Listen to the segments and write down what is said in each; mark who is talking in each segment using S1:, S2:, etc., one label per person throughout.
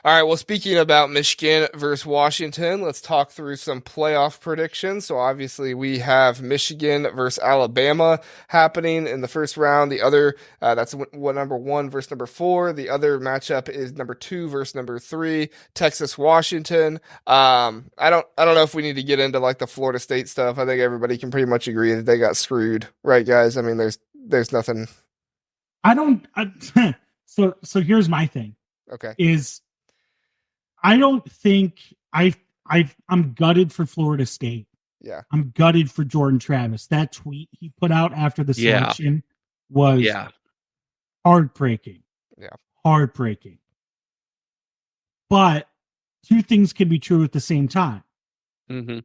S1: All right, well, speaking about Michigan versus Washington, let's talk through some playoff predictions. So obviously we have Michigan versus Alabama happening in the first round. The other, that's what number one versus number four. The other matchup is number two versus number three, Texas Washington. I don't know if we need to get into like the Florida State stuff. I think everybody can pretty much agree that they got screwed, right, guys? I mean, there's nothing.
S2: So here's my thing.
S1: Okay.
S2: Is I don't think I'm gutted for Florida State.
S1: Yeah.
S2: I'm gutted for Jordan Travis. That tweet he put out after the selection was heartbreaking.
S1: Yeah.
S2: Heartbreaking. But two things can be true at the same time.
S3: Mm-hmm.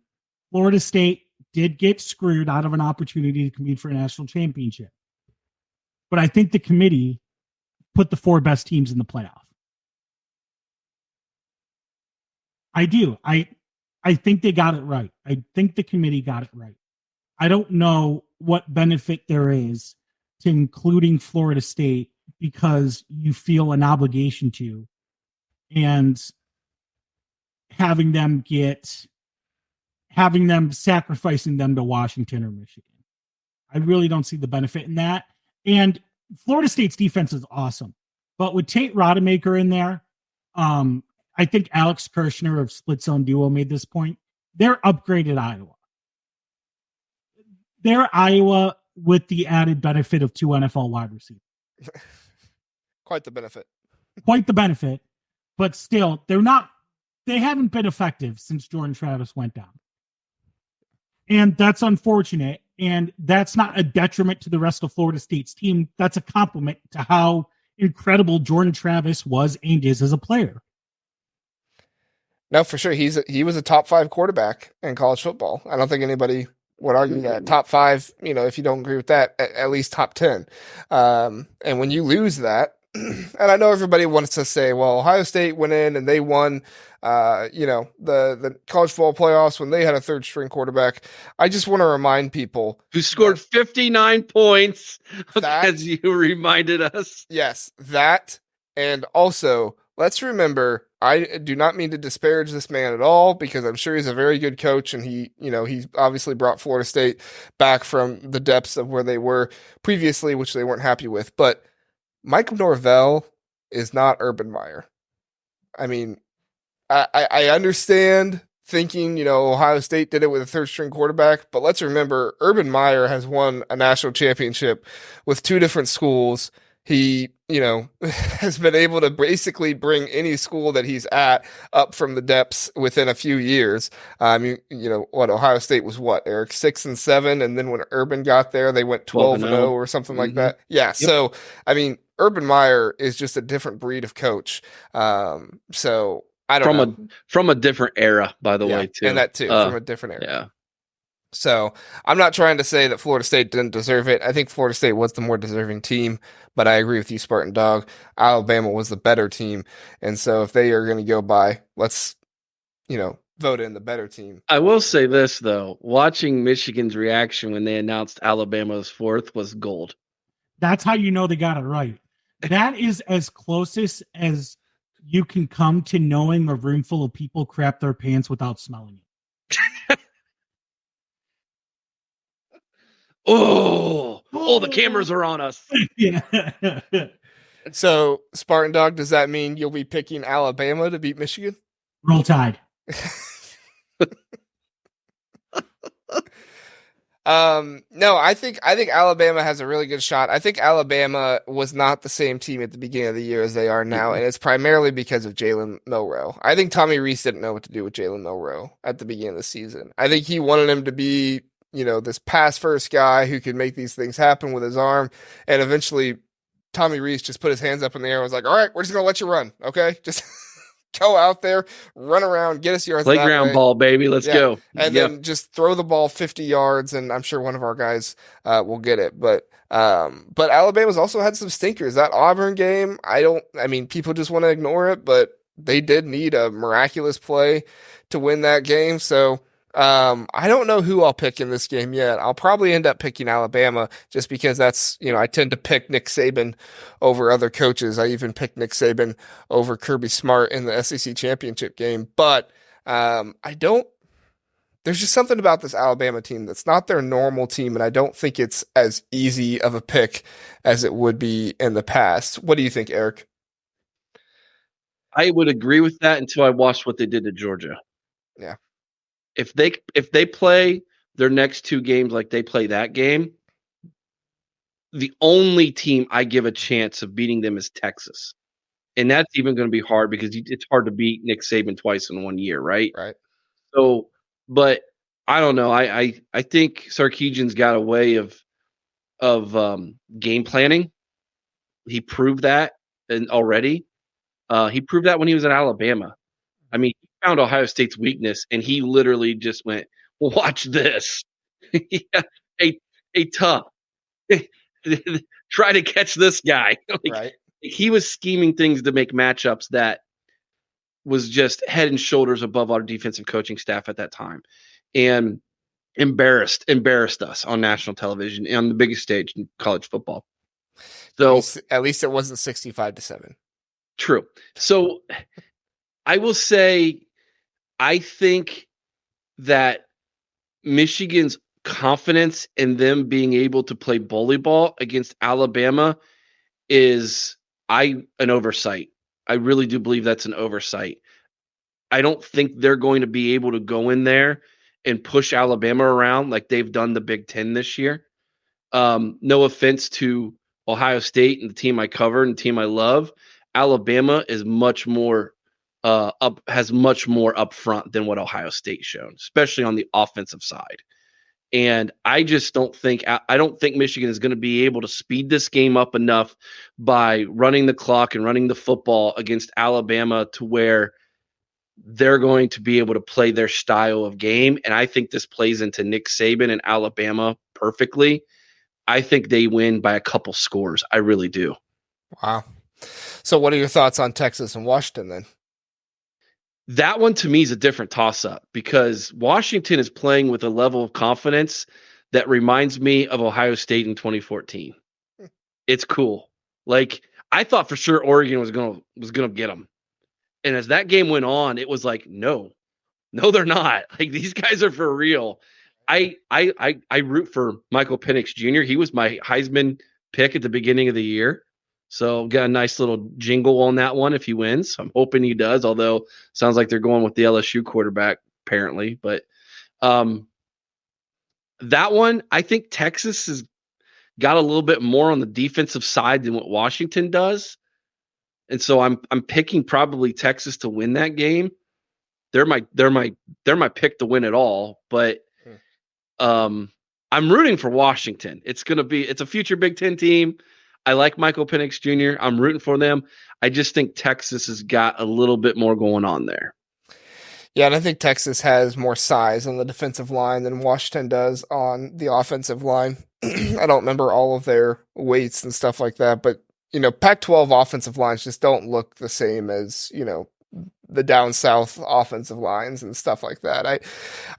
S2: Florida State did get screwed out of an opportunity to compete for a national championship. But I think the committee put the four best teams in the playoff. I do. I think they got it right. I think the committee got it right. I don't know what benefit there is to including Florida State because you feel an obligation to, and having them sacrificing them to Washington or Michigan. I really don't see the benefit in that. And Florida State's defense is awesome. But with Tate Rodemaker in there, I think Alex Kirshner of Split Zone Duo made this point. They're upgraded Iowa. They're Iowa with the added benefit of two NFL wide receivers.
S1: Quite the benefit.
S2: Quite the benefit. But still, they haven't been effective since Jordan Travis went down. And that's unfortunate. And that's not a detriment to the rest of Florida State's team. That's a compliment to how incredible Jordan Travis was and is as a player.
S1: No, for sure. He was a top 5 quarterback in college football. I don't think anybody would argue that. Top 5, if you don't agree with that, at least top 10. And when you lose that, and I know everybody wants to say, well, Ohio State went in and they won, the college football playoffs when they had a third string quarterback. I just want to remind people
S3: who scored 59 points, as you reminded us.
S1: Yes, that. And also, let's remember, I do not mean to disparage this man at all because I'm sure he's a very good coach and he's obviously brought Florida State back from the depths of where they were previously, which they weren't happy with. But Mike Norvell is not Urban Meyer. I mean, I understand thinking, Ohio State did it with a third string quarterback, but let's remember Urban Meyer has won a national championship with 2 different schools. He, has been able to basically bring any school that he's at up from the depths within a few years. Ohio State was Eric, 6 and 7. And then when Urban got there, they went 12-0 or something like that. Yeah. Yep. So, Urban Meyer is just a different breed of coach. So I don't know.
S3: From a different era, by the way, too.
S1: And that too, from a different era.
S3: Yeah.
S1: So I'm not trying to say that Florida State didn't deserve it. I think Florida State was the more deserving team, but I agree with you, Spartan Dog. Alabama was the better team. And so if they are going to go by, let's, vote in the better team.
S3: I will say this, though. Watching Michigan's reaction when they announced Alabama's 4th was gold.
S2: That's how you know they got it right. That is as closest as you can come to knowing a room full of people crap their pants without smelling it.
S3: Oh, the cameras are on us.
S2: Yeah.
S1: So, Spartan Dog, does that mean you'll be picking Alabama to beat Michigan?
S2: Roll Tide.
S1: No, I think Alabama has a really good shot. I think Alabama was not the same team at the beginning of the year as they are now, and it's primarily because of Jalen Milroe. I think Tommy Rees didn't know what to do with Jalen Milroe at the beginning of the season. I think he wanted him to be, this pass first guy who could make these things happen with his arm, and eventually Tommy Rees just put his hands up in the air and was like, all right, we're just going to let you run. Okay. Just go out there, run around, get us yards.
S3: Playground ball, baby. Let's go.
S1: And then just throw the ball 50 yards. And I'm sure one of our guys will get it. But Alabama's also had some stinkers. That Auburn game, people just want to ignore it, but they did need a miraculous play to win that game. So, I don't know who I'll pick in this game yet. I'll probably end up picking Alabama just because I tend to pick Nick Saban over other coaches. I even picked Nick Saban over Kirby Smart in the SEC championship game. But I don't, there's just something about this Alabama team that's not their normal team, and I don't think it's as easy of a pick as it would be in the past. What do you think, Eric?
S3: I would agree with that until I watched what they did to Georgia.
S1: Yeah.
S3: If they play their next two games like they play that game, the only team I give a chance of beating them is Texas. And that's even going to be hard because it's hard to beat Nick Saban twice in 1 year, right?
S1: Right.
S3: So, but I don't know. I think Sarkisian's got a way of game planning. He proved that already. He proved that when he was at Alabama. I mean, he found Ohio State's weakness, and he literally just went, well, "Watch this, yeah, hey, tough, try to catch this guy."
S1: Right.
S3: He was scheming things to make matchups that was just head and shoulders above our defensive coaching staff at that time, and embarrassed us on national television on the biggest stage in college football. So
S1: at least it wasn't 65-7.
S3: True. So I will say, I think that Michigan's confidence in them being able to play bully ball against Alabama is an oversight. I really do believe that's an oversight. I don't think they're going to be able to go in there and push Alabama around like they've done the Big Ten this year. No offense to Ohio State and the team I cover and the team I love. Alabama is much more has much more up front than what Ohio State shown, especially on the offensive side. And I just don't think Michigan is going to be able to speed this game up enough by running the clock and running the football against Alabama to where they're going to be able to play their style of game. And I think this plays into Nick Saban and Alabama perfectly. I think they win by a couple scores. I really do.
S1: Wow. So what are your thoughts on Texas and Washington then?
S3: That one to me is a different toss-up because Washington is playing with a level of confidence that reminds me of Ohio State in 2014. It's cool. Like, I thought for sure Oregon was gonna get them. And as that game went on, it was like, no, they're not. Like, these guys are for real. I root for Michael Penix Jr. He was my Heisman pick at the beginning of the year. So got a nice little jingle on that one if he wins. I'm hoping he does, although sounds like they're going with the LSU quarterback apparently. But that one, I think Texas has got a little bit more on the defensive side than what Washington does. And so I'm picking probably Texas to win that game. They're my pick to win it all, but I'm rooting for Washington. It's a future Big Ten team. I like Michael Penix Jr. I'm rooting for them. I just think Texas has got a little bit more going on there.
S1: Yeah, and I think Texas has more size on the defensive line than Washington does on the offensive line. I don't remember all of their weights and stuff like that, but Pac-12 offensive lines just don't look the same as, the down south offensive lines and stuff like that.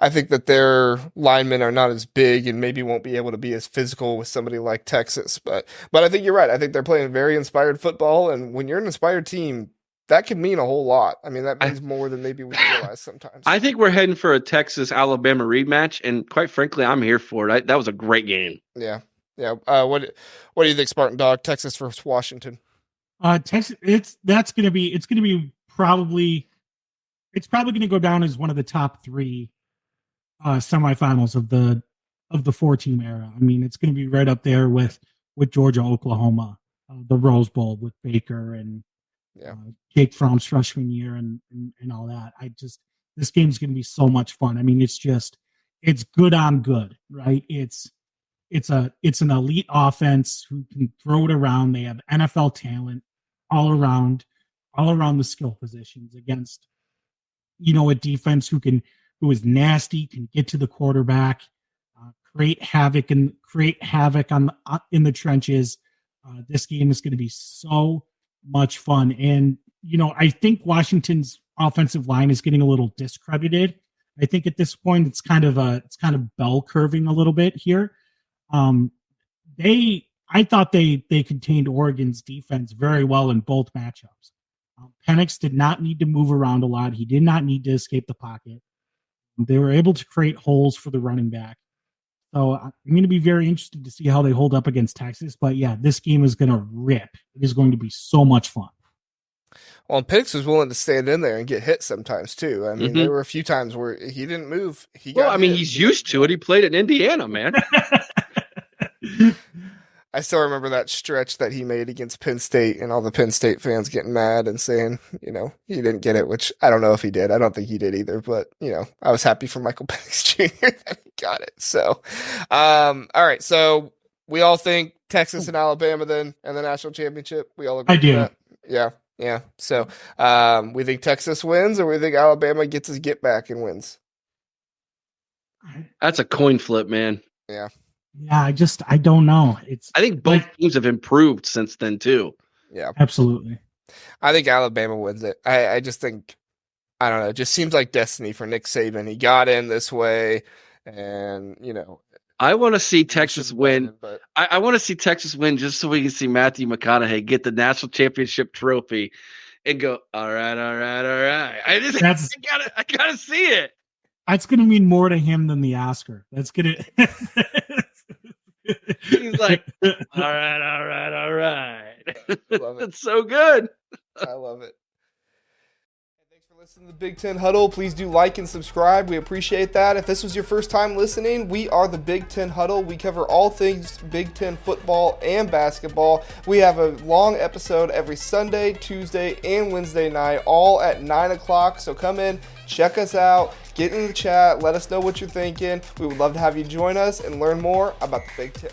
S1: I think that their linemen are not as big and maybe won't be able to be as physical with somebody like Texas. But I think you're right. I think they're playing very inspired football, and when you're an inspired team, that could mean a whole lot. I mean, that means more than maybe we realize sometimes.
S3: I think we're heading for a Texas-Alabama rematch, and quite frankly, I'm here for it. That was a great game.
S1: Yeah. What do you think, Spartan Dog? Texas versus Washington.
S2: Texas. It's probably going to go down as one of the top three semifinals of the 4-team era. I mean, it's going to be right up there with Georgia, Oklahoma, the Rose Bowl with Baker and Jake Fromm's freshman year and all that. This game's going to be so much fun. I mean, it's good on good, right? It's an elite offense who can throw it around. They have NFL talent all around the skill positions against, a defense who is nasty, can get to the quarterback, create havoc in the trenches. This game is going to be so much fun. And, I think Washington's offensive line is getting a little discredited. I think at this point it's kind of bell curving a little bit here. I thought they contained Oregon's defense very well in both matchups. Penix did not need to move around a lot. He did not need to escape the pocket. They were able to create holes for the running back. So I'm going to be very interested to see how they hold up against Texas. But yeah, this game is going to rip. It is going to be so much fun.
S1: Well, and Penix was willing to stand in there and get hit sometimes too. I mean, there were a few times where he didn't move.
S3: He's used to it. He played in Indiana, man.
S1: I still remember that stretch that he made against Penn State and all the Penn State fans getting mad and saying, he didn't get it, which I don't know if he did. I don't think he did either, but, I was happy for Michael Penix Jr. that he got it. So, all right. So we all think Texas and Alabama then and the national championship. We all agree
S2: I do.
S1: with that? Yeah. So we think Texas wins or we think Alabama gets his get back and wins?
S3: That's a coin flip, man.
S1: Yeah.
S2: Yeah, I don't know.
S3: I think both teams have improved since then too.
S1: Yeah,
S2: absolutely.
S1: I think Alabama wins it. I just think, I don't know. It just seems like destiny for Nick Saban. He got in this way, and
S3: I want to see Texas win. But I want to see Texas win just so we can see Matthew McConaughey get the national championship trophy and go, all right. I gotta see it.
S2: That's gonna mean more to him than the Oscar. That's gonna.
S3: He's like, all right. Love it. It's so good.
S1: I love it. Thanks for listening to the Big Ten Huddle. Please do like and subscribe. We appreciate that. If this was your first time listening, we are the Big Ten Huddle. We cover all things Big Ten football and basketball. We have a long episode every Sunday, Tuesday, and Wednesday night, all at 9 o'clock. So come in, check us out. Get in the chat. Let us know what you're thinking. We would love to have you join us and learn more about the Big Ten.